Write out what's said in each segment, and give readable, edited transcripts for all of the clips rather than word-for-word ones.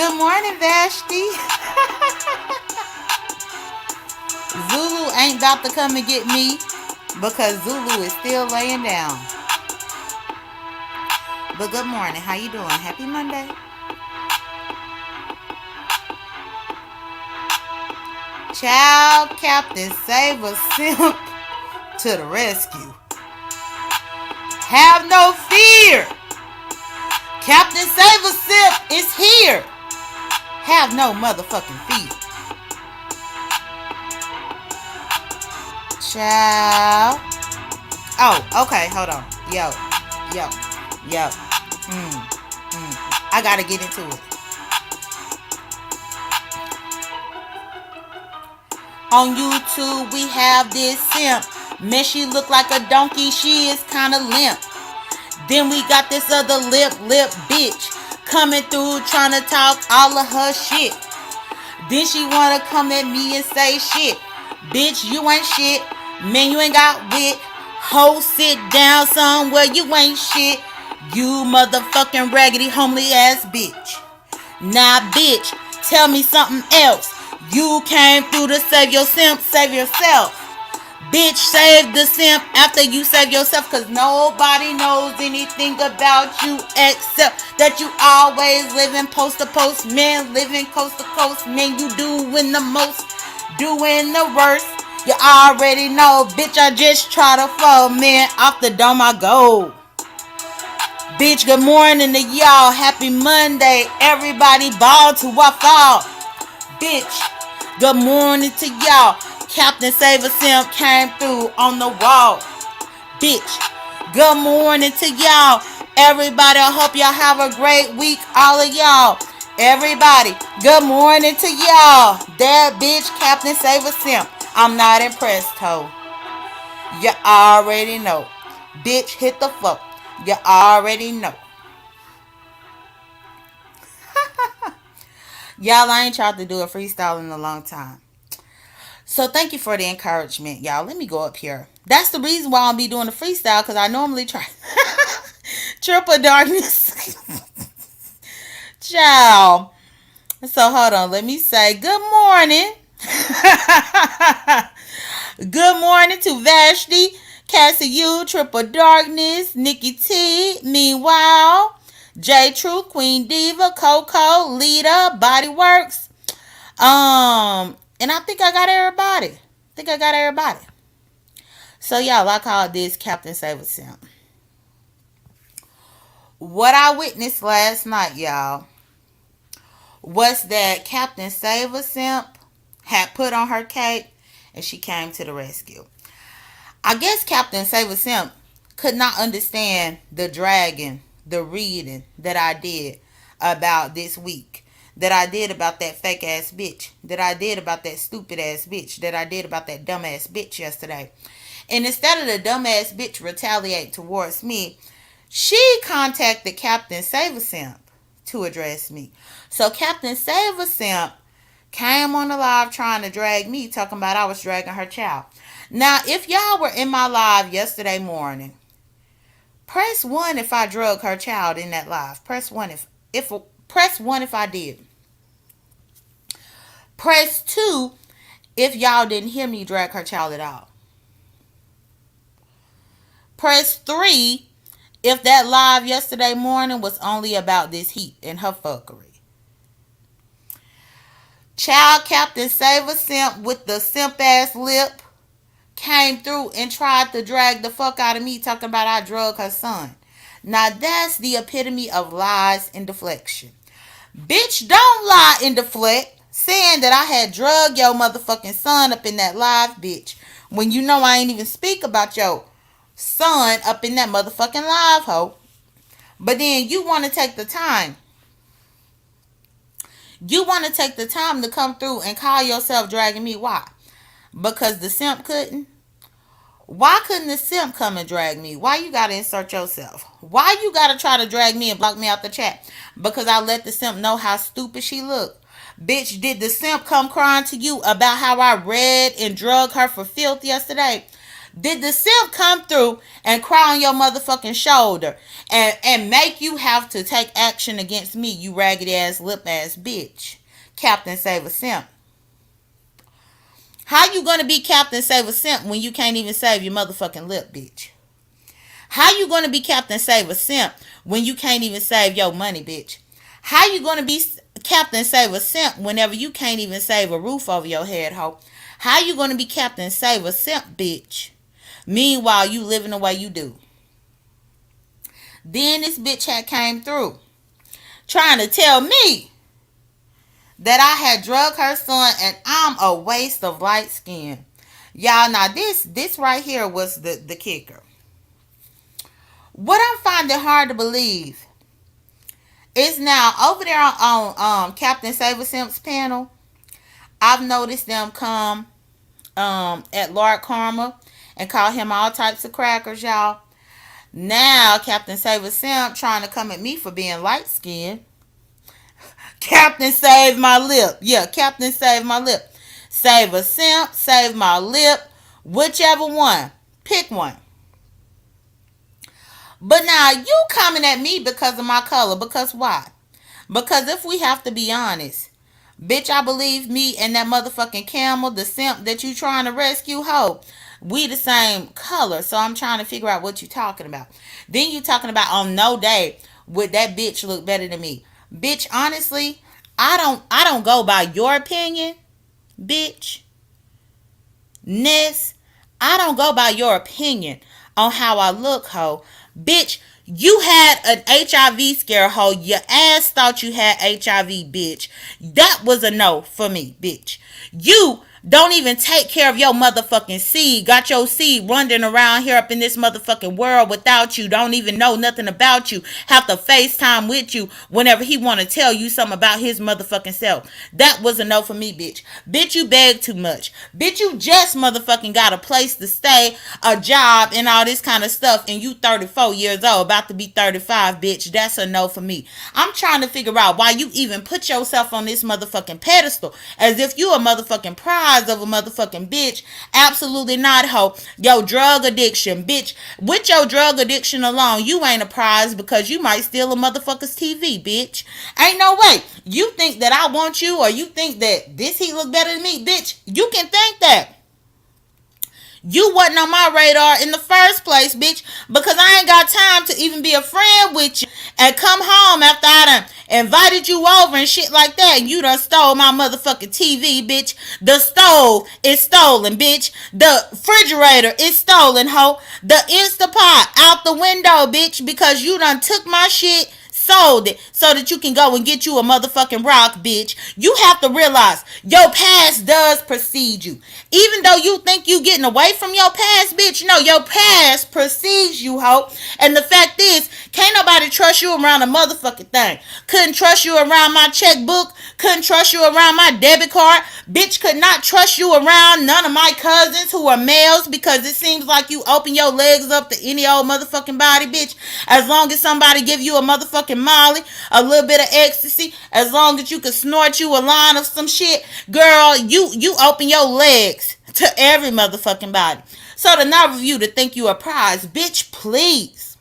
Good morning, Vashti. Zulu ain't about to come and get me because Zulu is still laying down. But good morning. How you doing? Happy Monday. Child Captain Save a Simp to the rescue. Have no fear. Captain Save a Simp is here. Have no motherfucking fear. Child. Oh, okay. Hold on. Yo. I gotta get into it. On YouTube, we have this simp. Man, she look like a donkey. She is kind of limp. Then we got this other lip bitch coming through trying to talk all of her shit. Then she wanna come at me and say shit. Bitch, you ain't shit. Man, you ain't got wit. Ho, sit down somewhere. You ain't shit. You motherfucking raggedy homely ass bitch. Nah, bitch, tell me something else. You came through to save your simp, save yourself. Bitch, save the simp after you save yourself, cause nobody knows anything about you except that you always living post to post, man, living coast to coast, man, you doing the most, doing the worst. You already know, bitch, I just try to fall, man, off the dome I go. Bitch, good morning to y'all. Happy Monday. Everybody ball to a fall. Bitch, good morning to y'all. Captain Save a Simp came through on the wall. Bitch, good morning to y'all. Everybody, I hope y'all have a great week. All of y'all. Everybody, good morning to y'all. That bitch, Captain Save a Simp. I'm not impressed, ho. You already know. Bitch, hit the fuck. You already know. Y'all, I ain't tried to do a freestyle in a long time. So thank you for the encouragement, y'all. Let me go up here. That's the reason why I'll be doing a freestyle, because I normally try triple darkness. Ciao. So hold on. Let me say good morning. Good morning to Vashti, Cassie U, Triple Darkness, Nikki T, Meanwhile, J True, Queen Diva, Coco, Lita, Bodyworks. And I think I got everybody. So y'all, I call this Captain Save a Simp. What I witnessed last night, y'all, was that Captain Save a Simp had put on her cape and she came to the rescue. I guess Captain Save a Simp could not understand the dragging, the reading that I did about this week, that I did about that fake ass bitch, that I did about that stupid ass bitch, that I did about that dumb ass bitch yesterday. And instead of the dumb ass bitch retaliate towards me, she contacted Captain Save a Simp to address me. So Captain Save a Simp came on the live trying to drag me, talking about I was dragging her child. Now, if y'all were in my live yesterday morning, press 1 if I drug her child in that live. Press 1 if I did. Press 2 if y'all didn't hear me drag her child at all. Press 3 if that live yesterday morning was only about this heat and her fuckery. Child Captain Save a Simp with the simp ass lip came through and tried to drag the fuck out of me, talking about I drug her son. Now that's the epitome of lies and deflection. Bitch, don't lie and deflect, saying that I had drug your motherfucking son up in that live, bitch, when you know I ain't even speak about your son up in that motherfucking live, ho. But then you want to take the time. You want to take the time to come through and call yourself dragging me. Why? Because the simp couldn't? Why couldn't the simp come and drag me? Why you gotta insert yourself? Why you gotta try to drag me and block me out the chat? Because I let the simp know how stupid she looked. Bitch, did the simp come crying to you about how I read and drug her for filth yesterday? Did the simp come through and cry on your motherfucking shoulder and make you have to take action against me, you raggedy ass lip ass bitch? Captain Save a Simp. How you gonna be Captain Save a Simp when you can't even save your motherfucking lip, bitch? How you gonna be Captain Save a Simp when you can't even save your money, bitch? How you gonna be Captain Save a Simp whenever you can't even save a roof over your head, ho? How you gonna be Captain Save a Simp, bitch? Meanwhile, you living the way you do. Then this bitch had came through trying to tell me that I had drug her son and I'm a waste of light skin. Y'all, now this right here was the kicker. What I'm finding hard to believe is now over there on Captain Save a Simp's panel, I've noticed them come at Lord Karma and call him all types of crackers, y'all. Now Captain Save a Simp trying to come at me for being light skinned. Captain Save my lip. Yeah, Captain Save my lip. Save a Simp, save my lip. Whichever one. Pick one. But now you coming at me because of my color. Because why? Because if we have to be honest, bitch, I believe me and that motherfucking camel, the simp that you trying to rescue, ho, we the same color. So I'm trying to figure out what you talking about. Then you talking about on no day would that bitch look better than me. Bitch, honestly, I don't go by your opinion, bitch. Ness, I don't go by your opinion on how I look, ho. Bitch, you had an HIV scare, ho. Your ass thought you had HIV, bitch. That was a no for me, bitch. You don't even take care of your motherfucking seed. Got your seed running around here up in this motherfucking world without you. Don't even know nothing about you. Have to FaceTime with you whenever he want to tell you something about his motherfucking self. That was a no for me, bitch. Bitch, you beg too much. Bitch, you just motherfucking got a place to stay, a job, and all this kind of stuff, and you 34 years old, about to be 35, bitch. That's a no for me. I'm trying to figure out why you even put yourself on this motherfucking pedestal as if you a motherfucking prize of a motherfucking bitch. Absolutely not, ho. Your drug addiction, bitch. With your drug addiction alone, you ain't a prize because you might steal a motherfucker's TV, bitch. Ain't no way. You think that I want you or you think that this heat look better than me, bitch. You can think that. You wasn't on my radar in the first place, bitch, because I ain't got time to even be a friend with you and come home after I done invited you over and shit like that and you done stole my motherfucking TV, bitch. The stove is stolen, bitch. The refrigerator is stolen, ho. The Instapot out the window, bitch, because you done took my shit, sold it so that you can go and get you a motherfucking rock, bitch. You have to realize your past does precede you. Even though you think you getting away from your past, bitch, no, your past precedes you, ho. And the fact is, can't nobody trust you around a motherfucking thing. Couldn't trust you around my checkbook. Couldn't trust you around my debit card. Bitch, could not trust you around none of my cousins who are males because it seems like you open your legs up to any old motherfucking body, bitch. As long as somebody give you a motherfucking Molly, a little bit of ecstasy, as long as you can snort you a line of some shit, girl, you open your legs to every motherfucking body. So the nerve of you to think you a prize, bitch, please.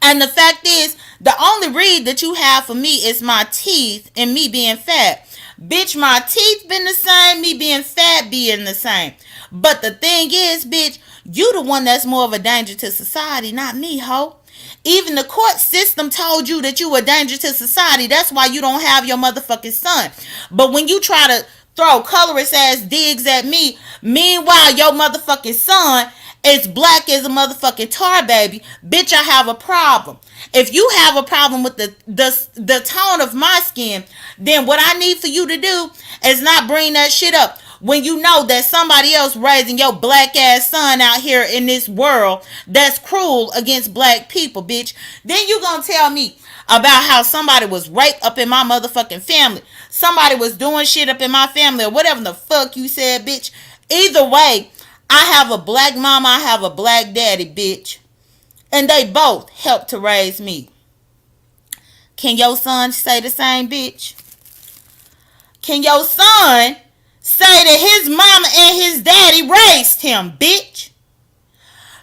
And the fact is, the only read that you have for me is my teeth and me being fat. Bitch, my teeth been the same, me being fat being the same. But the thing is, bitch, you the one that's more of a danger to society, not me, ho. Even the court system told you that you a danger to society. That's why you don't have your motherfucking son. But when you try to throw colorist ass digs at me, meanwhile your motherfucking son is black as a motherfucking tar baby, bitch, I have a problem. If you have a problem with the tone of my skin, then what I need for you to do is not bring that shit up when you know that somebody else raising your black ass son out here in this world that's cruel against black people, bitch. Then you gonna tell me about how somebody was raped up in my motherfucking family. Somebody was doing shit up in my family or whatever the fuck you said, bitch. Either way, I have a black mama, I have a black daddy, bitch. And they both helped to raise me. Can your son say the same, bitch? Can your son say that his mama and his daddy raised him, bitch?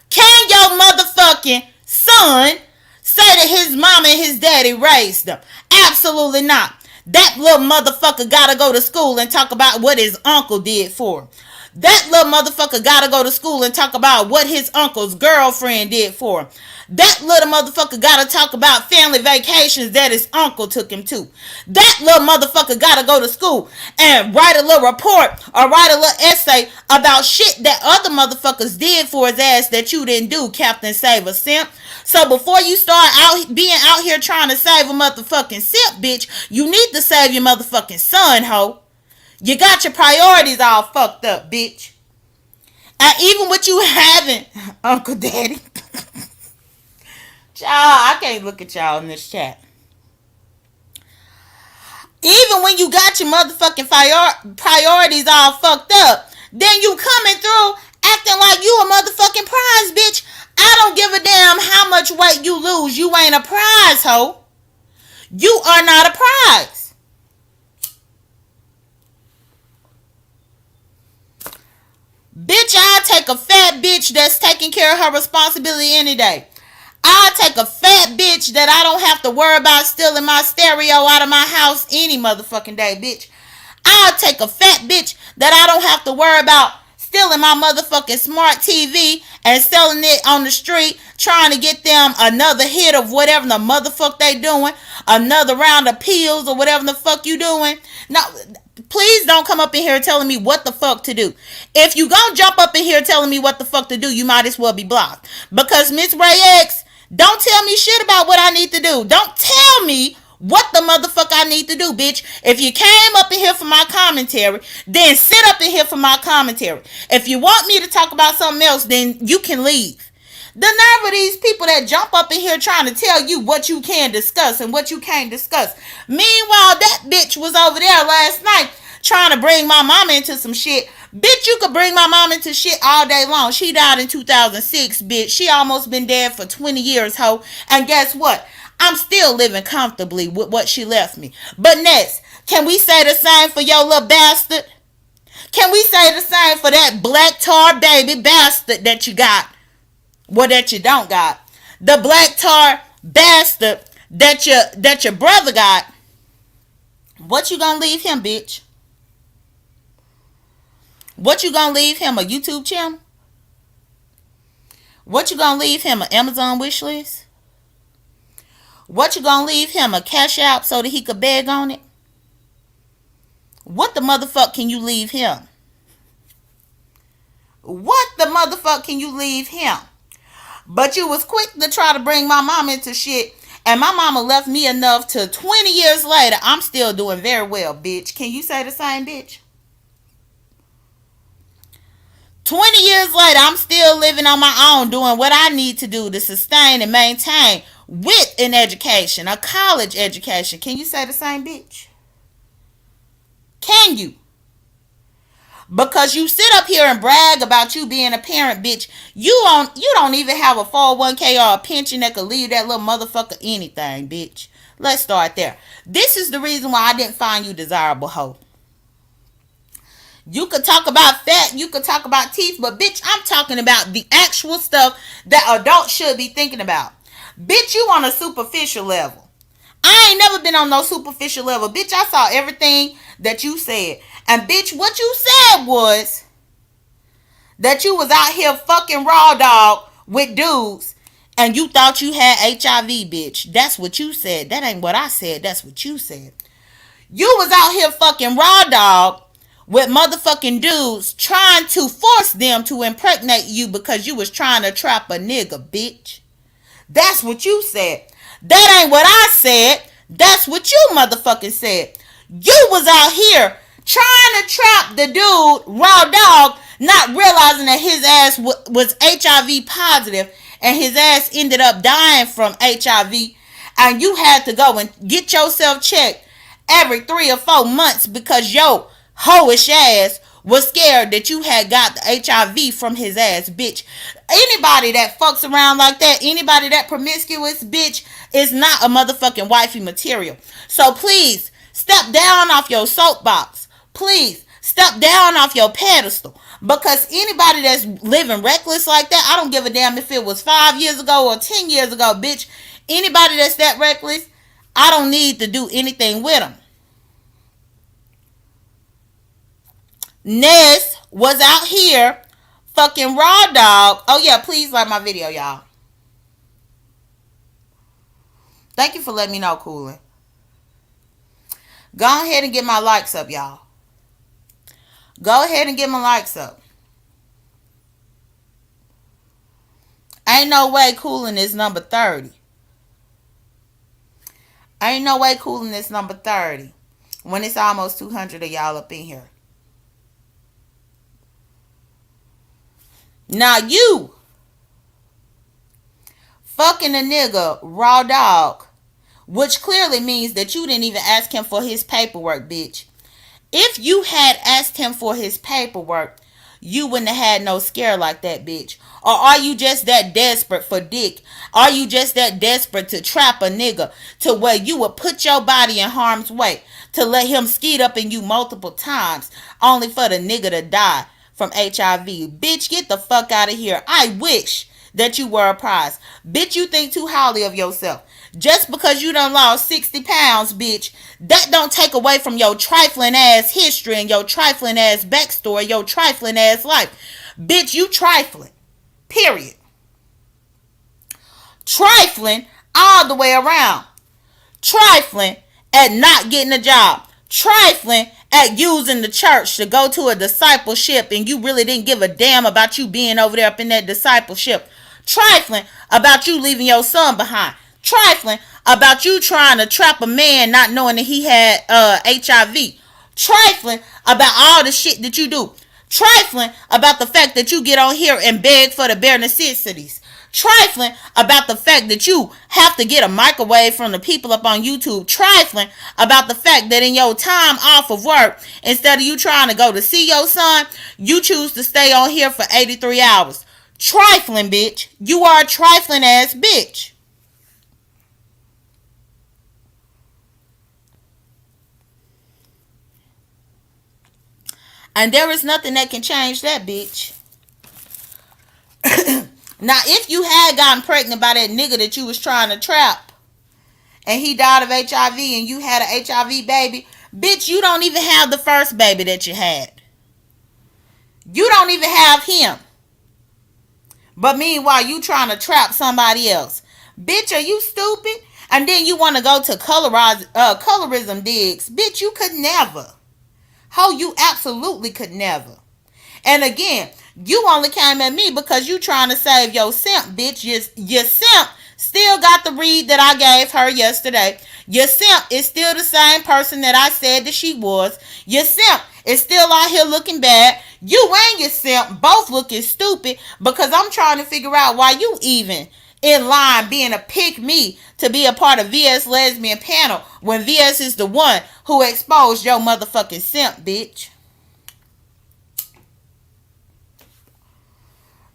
Can your motherfucking son say that his mama and his daddy raised him? Absolutely not. That little motherfucker gotta go to school and talk about what his uncle did for him. That little motherfucker gotta go to school and talk about what his uncle's girlfriend did for him. That little motherfucker gotta talk about family vacations that his uncle took him to. That little motherfucker gotta go to school and write a little report or write a little essay about shit that other motherfuckers did for his ass that you didn't do, Captain Save a Simp. So before you start being out here trying to save a motherfucking simp, bitch, you need to save your motherfucking son, ho. You got your priorities all fucked up, bitch. And even with you having Uncle Daddy, y'all, I can't look at y'all in this chat. Even when you got your motherfucking priorities all fucked up, then you coming through acting like you a motherfucking prize, bitch. I don't give a damn how much weight you lose. You ain't a prize, ho. You are not a prize. Bitch, I'll take a fat bitch that's taking care of her responsibility any day. I'll take a fat bitch that I don't have to worry about stealing my stereo out of my house any motherfucking day, bitch. I'll take a fat bitch that I don't have to worry about stealing my motherfucking smart TV and selling it on the street, trying to get them another hit of whatever the motherfuck they doing, another round of pills or whatever the fuck you doing. No, please don't come up in here telling me what the fuck to do. If you gonna jump up in here telling me what the fuck to do, you might as well be blocked. Because Miss Ray X, don't tell me shit about what I need to do. Don't tell me what the motherfucker I need to do, bitch. If you came up in here for my commentary, then sit up in here for my commentary. If you want me to talk about something else, then you can leave. The nerve of these people that jump up in here trying to tell you what you can discuss and what you can't discuss. Meanwhile, that bitch was over there last night trying to bring my mama into some shit. Bitch, you could bring my mama into shit all day long. She died in 2006, bitch. She almost been dead for 20 years, ho. And guess what? I'm still living comfortably with what she left me. But next, can we say the same for your little bastard? Can we say the same for that black tar baby bastard that you got? Well, that you don't got. The black tar bastard that your brother got. What you gonna leave him, bitch? What you gonna leave him, a YouTube channel? What you gonna leave him, an Amazon wish list? What you gonna leave him, a cash out so that he could beg on it? What the motherfuck can you leave him? What the motherfuck can you leave him? But you was quick to try to bring my mama into shit. And my mama left me enough to 20 years later, I'm still doing very well, bitch. Can you say the same, bitch? 20 years later, I'm still living on my own, doing what I need to do to sustain and maintain with an education, a college education. Can you say the same, bitch? Can you? Because you sit up here and brag about you being a parent, bitch. You don't even have a 401k or a pension that could leave that little motherfucker anything, bitch. Let's start there. This is the reason why I didn't find you desirable, hoe. You could talk about fat, you could talk about teeth, but bitch, I'm talking about the actual stuff that adults should be thinking about. Bitch, you on a superficial level. I ain't never been on no superficial level. Bitch, I saw everything that you said. And bitch, what you said was that you was out here fucking raw dog with dudes and you thought you had HIV, bitch. That's what you said. That ain't what I said. That's what you said. You was out here fucking raw dog with motherfucking dudes trying to force them to impregnate you because you was trying to trap a nigga, bitch. That's what you said. That ain't what I said. That's what you motherfucking said. You was out here trying to trap the dude, raw dog, not realizing that his ass was HIV positive and his ass ended up dying from HIV, and you had to go and get yourself checked every 3 or 4 months because your hoish ass was scared that you had got the HIV from his ass, bitch. Anybody that fucks around like that, anybody that promiscuous, bitch, is not a motherfucking wifey material. So please, step down off your soapbox. Please, Step down off your pedestal. Because anybody that's living reckless like that, I don't give a damn if it was 5 years ago or 10 years ago, bitch. Anybody that's that reckless, I don't need to do anything with them. Ness was out here fucking raw dog. Oh yeah, please like my video, y'all. Thank you for letting me know, Coolin'. Go ahead and get my likes up, y'all. Go ahead and get my likes up. Ain't no way Coolin' is number 30. Ain't no way Coolin' is number 30 when it's almost 200 of y'all up in here. Now you fucking a nigga raw dog, which clearly means that you didn't even ask him for his paperwork, bitch. If you had asked him for his paperwork, you wouldn't have had no scare like that, bitch. Or are you just that desperate for dick? Are you just that desperate to trap a nigga to where you would put your body in harm's way to let him skeet up in you multiple times only for the nigga to die from HIV? Bitch, get the fuck out of here. I wish that you were a prize. Bitch, you think too highly of yourself. Just because you done lost 60 pounds, bitch, that don't take away from your trifling ass history and your trifling ass backstory, your trifling ass life. Bitch, you trifling. Period. Trifling all the way around. Trifling at not getting a job. Trifling at using the church to go to a discipleship and you really didn't give a damn about you being over there up in that discipleship. Trifling about you leaving your son behind. Trifling about you trying to trap a man not knowing that he had HIV. Trifling about all the shit that you do. Trifling about the fact that you get on here and beg for the bare necessities. Trifling about the fact that you have to get a microwave from the people up on YouTube. Trifling about the fact that in your time off of work, instead of you trying to go to see your son, you choose to stay on here for 83 hours. Trifling, bitch. You are a trifling ass bitch. And there is nothing that can change that, bitch. Now, if you had gotten pregnant by that nigga that you was trying to trap and he died of HIV and you had an HIV baby, bitch, you don't even have the first baby that you had. You don't even have him. But meanwhile, you trying to trap somebody else. Bitch, are you stupid? And then you want to go to colorism digs. Bitch, you could never. Ho, you absolutely could never. And again, you only came at me because you trying to save your simp, bitch. Your simp still got the read that I gave her yesterday. Your simp is still the same person that I said that she was. Your simp is still out here looking bad. You and your simp both looking stupid because I'm trying to figure out why you even in line being a pick me to be a part of VS lesbian panel when VS is the one who exposed your motherfucking simp, bitch.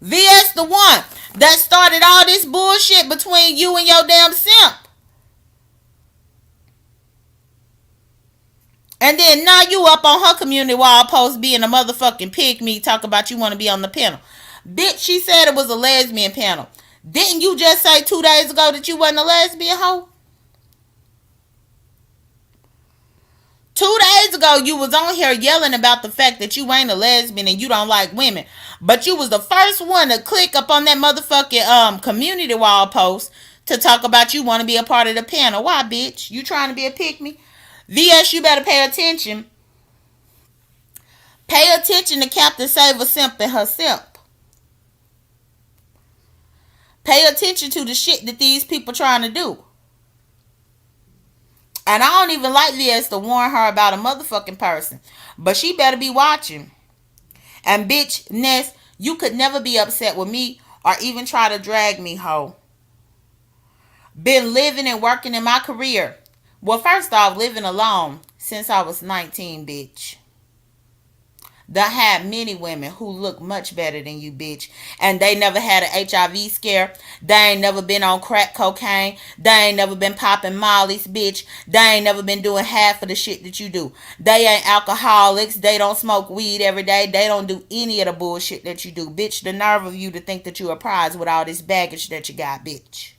VS the one that started all this bullshit between you and your damn simp. And then now you up on her community wall post being a motherfucking pig me talk about you want to be on the panel. Bitch, she said it was a lesbian panel. Didn't you just say 2 days ago that you wasn't a lesbian hoe? 2 days ago, you was on here yelling about the fact that you ain't a lesbian and you don't like women. But you was the first one to click up on that motherfucking community wall post to talk about you want to be a part of the panel. Why, bitch? You trying to be a pick-me? VS, you better pay attention. Pay attention to Captain Save a Simp and her simp. Pay attention to the shit that these people trying to do. And I don't even like VS to warn her about a motherfucking person. But she better be watching. And bitch, Ness, you could never be upset with me or even try to drag me, ho. Been living and working in my career. Well, first off, living alone since I was 19, bitch. Done had many women who look much better than you, bitch. And they never had an HIV scare. They ain't never been on crack cocaine. They ain't never been popping mollies, bitch. They ain't never been doing half of the shit that you do. They ain't alcoholics. They don't smoke weed every day. They don't do any of the bullshit that you do, bitch. The nerve of you to think that you a prize with all this baggage that you got, bitch.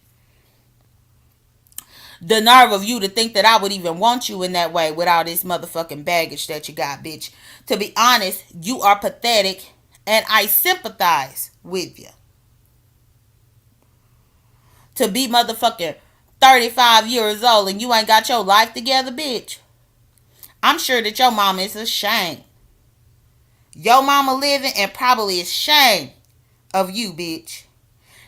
The nerve of you to think that I would even want you in that way with all this motherfucking baggage that you got, bitch. To be honest, you are pathetic and I sympathize with you. To be motherfucking 35 years old and you ain't got your life together, bitch. I'm sure that your mama is ashamed. Your mama living and probably ashamed of you, bitch.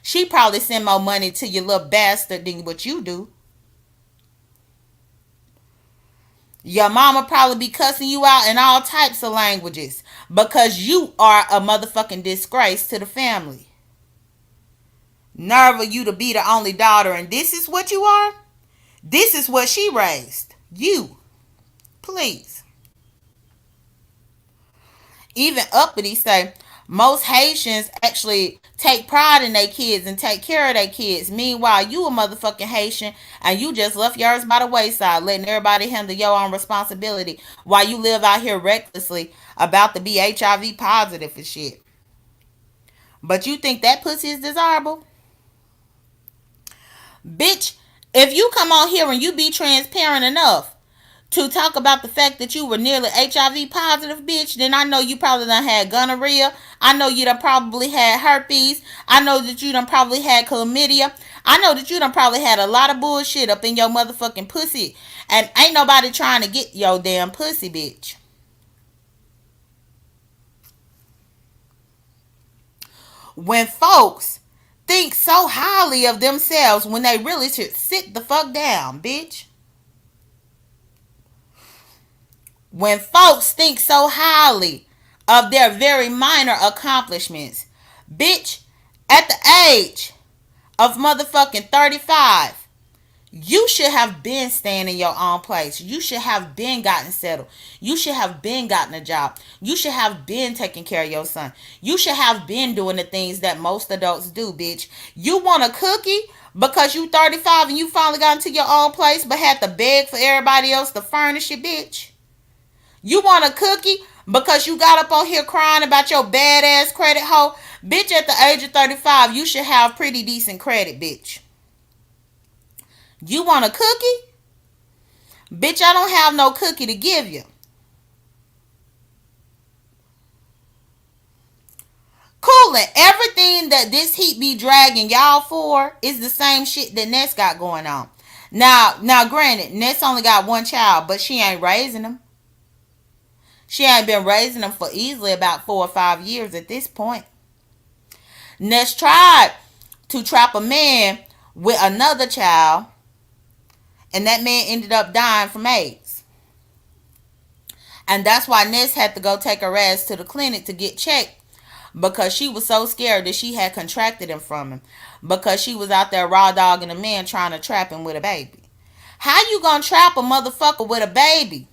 She probably send more money to your little bastard than what you do. Your mama probably be cussing you out in all types of languages because you are a motherfucking disgrace to the family. Nerve of you to be the only daughter and this is what you are? This is what she raised. You. Please. Even uppity say most Haitians actually take pride in their kids and take care of their kids. Meanwhile, you a motherfucking Haitian and you just left yours by the wayside, letting everybody handle your own responsibility while you live out here recklessly about to be HIV positive and shit. But you think that pussy is desirable? Bitch, if you come on here and you be transparent enough to talk about the fact that you were nearly HIV positive, bitch, then I know you probably done had gonorrhea. I know you done probably had herpes. I know that you done probably had chlamydia. I know that you done probably had a lot of bullshit up in your motherfucking pussy. And ain't nobody trying to get your damn pussy, bitch. When folks think so highly of themselves when they really should sit the fuck down, bitch. When folks think so highly of their very minor accomplishments, bitch, at the age of motherfucking 35, you should have been staying in your own place. You should have been gotten settled. You should have been gotten a job. You should have been taking care of your son. You should have been doing the things that most adults do, bitch. You want a cookie because you 35 and you finally got into your own place but had to beg for everybody else to furnish it, bitch? You want a cookie because you got up on here crying about your badass credit hoe? Bitch, at the age of 35, you should have pretty decent credit, bitch. You want a cookie? Bitch, I don't have no cookie to give you. Coolin', everything that this heat be dragging y'all for is the same shit that Ness got going on. Now, granted, Ness only got one child, but she ain't raising them. She ain't been raising them for easily about 4 or 5 years at this point. Ness tried to trap a man with another child, and that man ended up dying from AIDS. And that's why Ness had to go take her ass to the clinic to get checked, because she was so scared that she had contracted him from him, because she was out there raw dogging a man trying to trap him with a baby. How you gonna trap a motherfucker with a baby?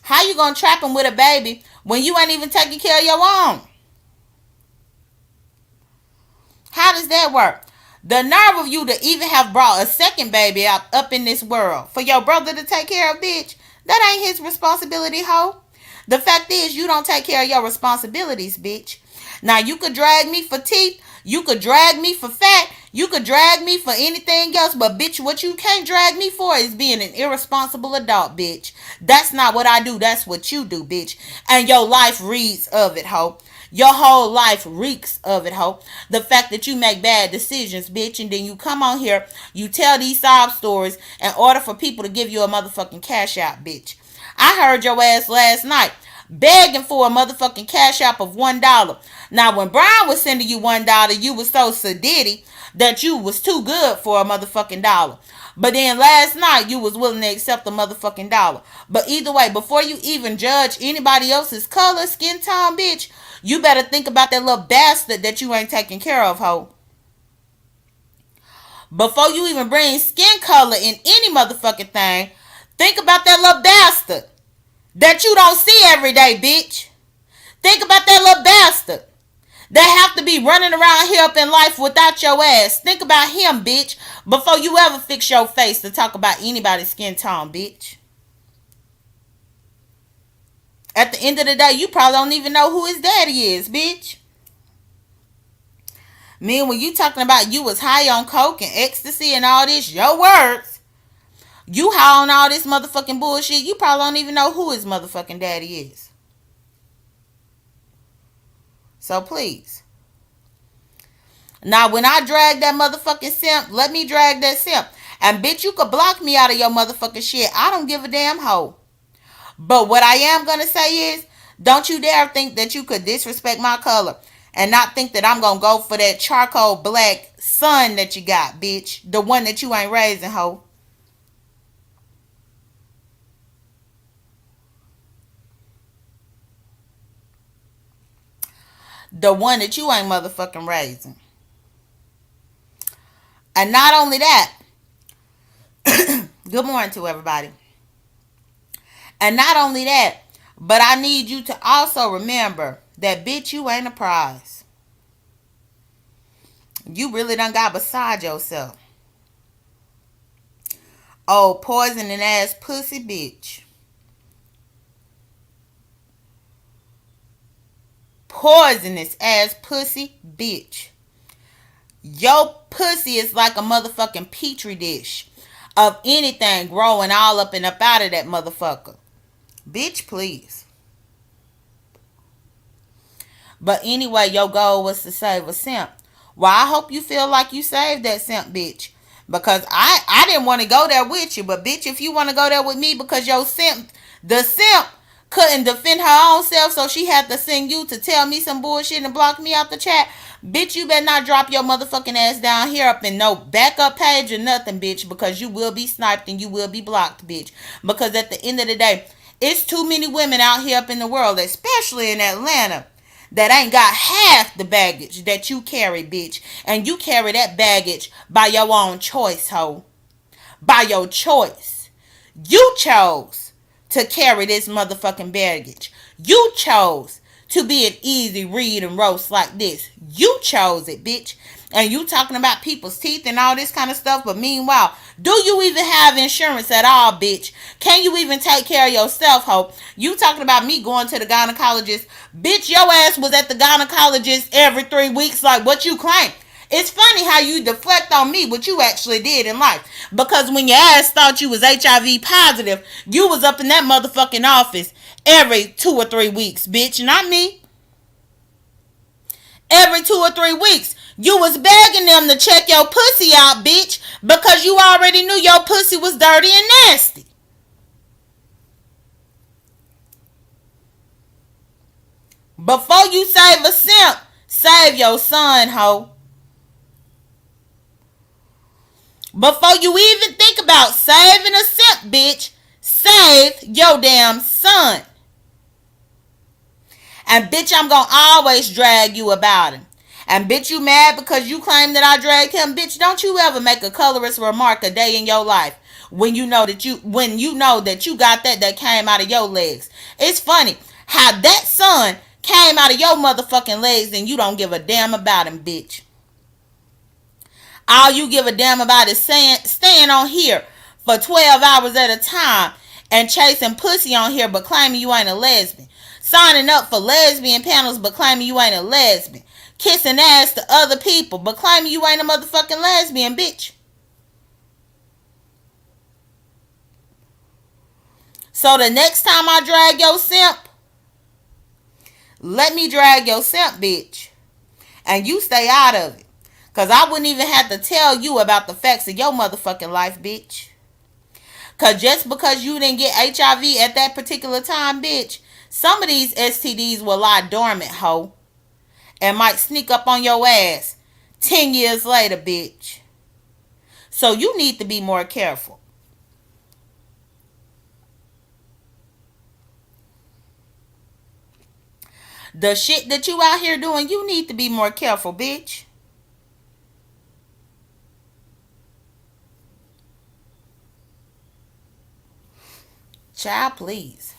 How you gonna trap him with a baby when you ain't even taking care of your own? How does that work? The nerve of you to even have brought a second baby up in this world for your brother to take care of, bitch. That ain't his responsibility, ho. The fact is, you don't take care of your responsibilities, bitch. Now, you could drag me for teeth. You could drag me for fat. You could drag me for anything else. But, bitch, what you can't drag me for is being an irresponsible adult, bitch. That's not what I do. That's what you do, bitch. And your life reads of it, ho. Your whole life reeks of it, ho. The fact that you make bad decisions, bitch, and then you come on here, you tell these sob stories in order for people to give you a motherfucking cash out, bitch. I heard your ass last night begging for a motherfucking cash out of $1. Now, when Brian was sending you $1, you was so sedity that you was too good for a motherfucking dollar. But then last night, you was willing to accept a motherfucking dollar. But either way, before you even judge anybody else's color, skin tone, bitch, you better think about that little bastard that you ain't taking care of, ho. Before you even bring skin color in any motherfucking thing, think about that little bastard that you don't see every day, bitch. Think about that little bastard that have to be running around here up in life without your ass. Think about him, bitch, before you ever fix your face to talk about anybody's skin tone, bitch. At the end of the day, you probably don't even know who his daddy is, bitch. Man, when you talking about you was high on coke and ecstasy and all this, your words, you high on all this motherfucking bullshit, you probably don't even know who his motherfucking daddy is. So please. Now, when I drag that motherfucking simp, let me drag that simp. And bitch, you could block me out of your motherfucking shit. I don't give a damn hoe. But what I am going to say is, don't you dare think that you could disrespect my color and not think that I'm going to go for that charcoal black son that you got, bitch. The one that you ain't raising, hoe. The one that you ain't motherfucking raising. And not only that, good morning to everybody. And not only that, but I need you to also remember that, bitch, you ain't a prize. You really done got beside yourself. Oh, poisoning ass pussy bitch. Poisonous ass pussy bitch. Your pussy is like a motherfucking petri dish of anything growing all up and up out of that motherfucker. Bitch, please. But anyway, your goal was to save a simp. Well, I hope you feel like you saved that simp, bitch. Because I didn't want to go there with you. But bitch, if you want to go there with me because your simp, the simp couldn't defend her own self, so she had to send you to tell me some bullshit and block me out the chat. Bitch, you better not drop your motherfucking ass down here up in no backup page or nothing, bitch. Because you will be sniped and you will be blocked, bitch. Because at the end of the day, it's too many women out here up in the world, especially in Atlanta, that ain't got half the baggage that you carry, bitch. And you carry that baggage by your own choice, hoe. By your choice. You chose to carry this motherfucking baggage. You chose to be an easy read and roast like this. You chose it, bitch. And you talking about people's teeth and all this kind of stuff, but meanwhile, do you even have insurance at all, bitch? Can you even take care of yourself, ho? You talking about me going to the gynecologist. Bitch, your ass was at the gynecologist every 3 weeks like what you claim. It's funny how you deflect on me what you actually did in life. Because when your ass thought you was HIV positive, you was up in that motherfucking office every 2 or 3 weeks, bitch. Not me. Every 2 or 3 weeks. You was begging them to check your pussy out, bitch, because you already knew your pussy was dirty and nasty. Before you save a simp, save your son, ho. Before you even think about saving a simp, bitch, save your damn son. And bitch, I'm gonna always drag you about him. And bitch, you mad because you claim that I dragged him? Bitch, don't you ever make a colorist remark a day in your life when you know that you got that came out of your legs. It's funny how that son came out of your motherfucking legs and you don't give a damn about him, bitch. All you give a damn about is staying on here for 12 hours at a time and chasing pussy on here but claiming you ain't a lesbian. Signing up for lesbian panels but claiming you ain't a lesbian. Kissing ass to other people but claiming you ain't a motherfucking lesbian, bitch. So the next time I drag your simp, let me drag your simp, bitch. And you stay out of it. Because I wouldn't even have to tell you about the facts of your motherfucking life, bitch. Because just because you didn't get HIV at that particular time, bitch, some of these STDs will lie dormant, ho. And might sneak up on your ass 10 years later, bitch. So you need to be more careful. The shit that you out here doing, you need to be more careful, bitch. Child, please.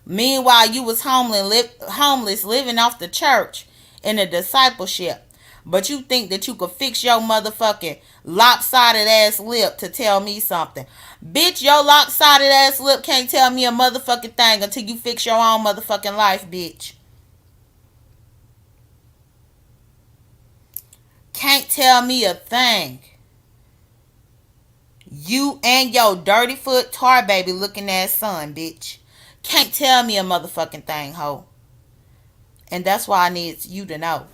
Meanwhile, you was homeless, living off the church in a discipleship. But you think that you could fix your motherfucking lopsided ass lip to tell me something. Bitch, your lopsided ass lip can't tell me a motherfucking thing until you fix your own motherfucking life, bitch. Can't tell me a thing. You and your dirty foot tar baby looking ass son, bitch. Can't tell me a motherfucking thing, ho. And that's why I need you to know.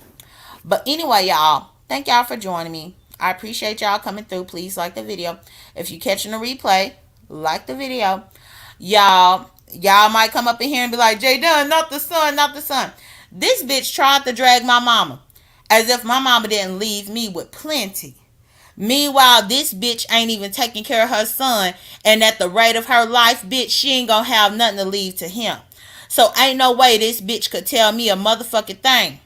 But anyway, y'all, thank y'all for joining me. I appreciate y'all coming through. Please like the video. If you're catching a replay, like the video. Y'all might come up in here and be like, J.Dunn, not the son, not the son. This bitch tried to drag my mama. As if my mama didn't leave me with plenty. Meanwhile, this bitch ain't even taking care of her son. And at the rate of her life, bitch, she ain't gonna have nothing to leave to him. So ain't no way this bitch could tell me a motherfucking thing.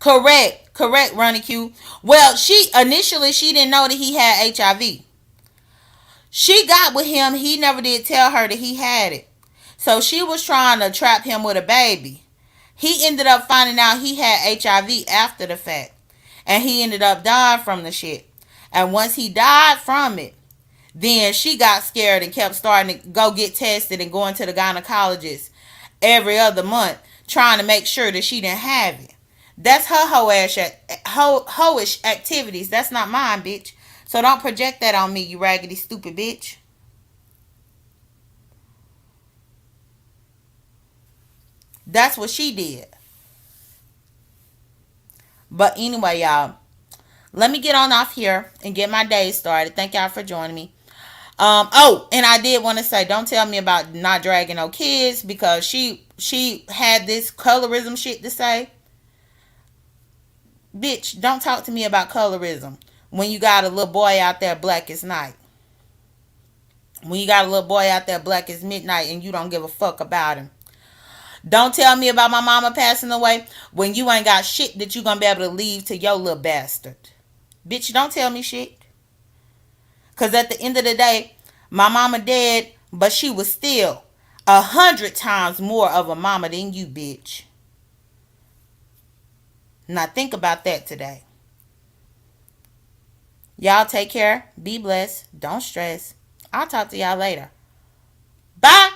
Correct, Ronnie Q. Well, she didn't know that he had HIV. She got with him. He never did tell her that he had it. So she was trying to trap him with a baby. He ended up finding out he had HIV after the fact. And he ended up dying from the shit. And once he died from it, then she got scared and kept starting to go get tested and going to the gynecologist every other month, trying to make sure that she didn't have it. That's her hoish activities. That's not mine, bitch. So don't project that on me, you raggedy stupid bitch. That's what she did. But anyway, y'all, let me get on off here and get my day started. Thank y'all for joining me. Oh, and I did want to say, don't tell me about not dragging no kids, because she had this colorism shit to say. Bitch, don't talk to me about colorism when you got a little boy out there black as night. When you got a little boy out there black as midnight and you don't give a fuck about him. Don't tell me about my mama passing away when you ain't got shit that you gonna be able to leave to your little bastard. Bitch, don't tell me shit. Because at the end of the day, my mama dead, but she was still 100 times more of a mama than you, bitch. Now think about that today. Y'all take care. Be blessed. Don't stress. I'll talk to y'all later. Bye.